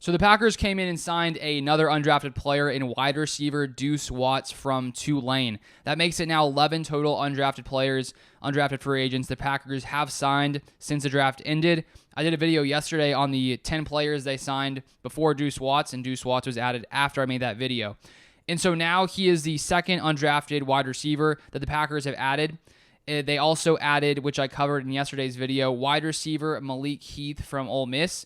So the Packers came in and signed another undrafted player in wide receiver Deuce Watts from Tulane. That makes it now 11 total undrafted players, undrafted free agents the Packers have signed since the draft ended. I did a video yesterday on the 10 players they signed before Deuce Watts, and Deuce Watts was added after I made that video. And so now he is the second undrafted wide receiver that the Packers have added. They also added, which I covered in yesterday's video, wide receiver Malik Heath from Ole Miss.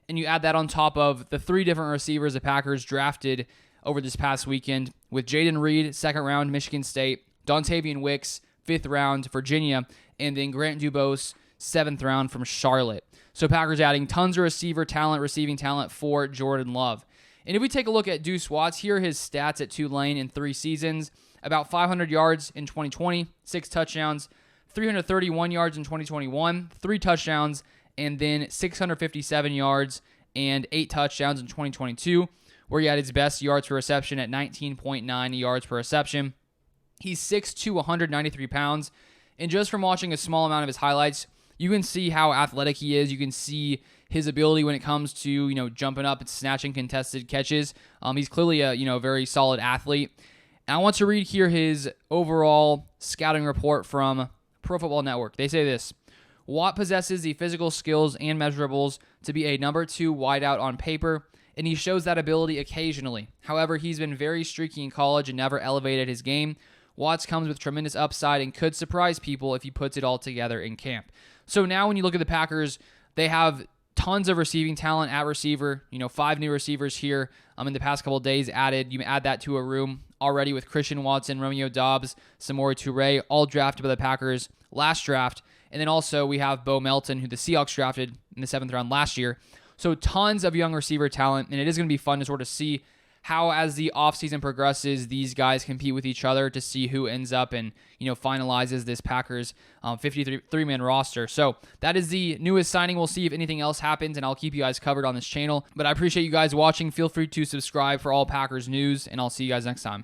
And you add that on top of the 3 different receivers the Packers drafted over this past weekend with Jaden Reed, 2nd round, Michigan State, Dontavian Wicks, 5th round, Virginia, and then Grant Dubose, 7th round from Charlotte. So Packers adding tons of receiver talent, receiving talent for Jordan Love. And if we take a look at Deuce Watts, here are his stats at Tulane in 3 seasons. About 500 yards in 2020, 6 touchdowns, 331 yards in 2021, 3 touchdowns, and then 657 yards and 8 touchdowns in 2022, where he had his best yards per reception at 19.9 yards per reception. He's 6'2", 193 pounds, and just from watching a small amount of his highlights, you can see how athletic he is. You can see his ability when it comes to jumping up and snatching contested catches. He's clearly a very solid athlete. And I want to read here his overall scouting report from Pro Football Network. They say this: Watt possesses the physical skills and measurables to be a number 2 wideout on paper, and he shows that ability occasionally. However, he's been very streaky in college and never elevated his game. Watts comes with tremendous upside and could surprise people if he puts it all together in camp. So now when you look at the Packers, they have tons of receiving talent at receiver. 5 new receivers here in the past couple of days added. You add that to a room already with Christian Watson, Romeo Doubs, Samori Toure, all drafted by the Packers last draft. And then also we have Bo Melton, who the Seahawks drafted in the 7th round last year. So tons of young receiver talent, and it is going to be fun to sort of see how, as the offseason progresses, these guys compete with each other to see who ends up and finalizes this Packers 53-man roster. So that is the newest signing. We'll see if anything else happens, and I'll keep you guys covered on this channel. But I appreciate you guys watching. Feel free to subscribe for all Packers news, and I'll see you guys next time.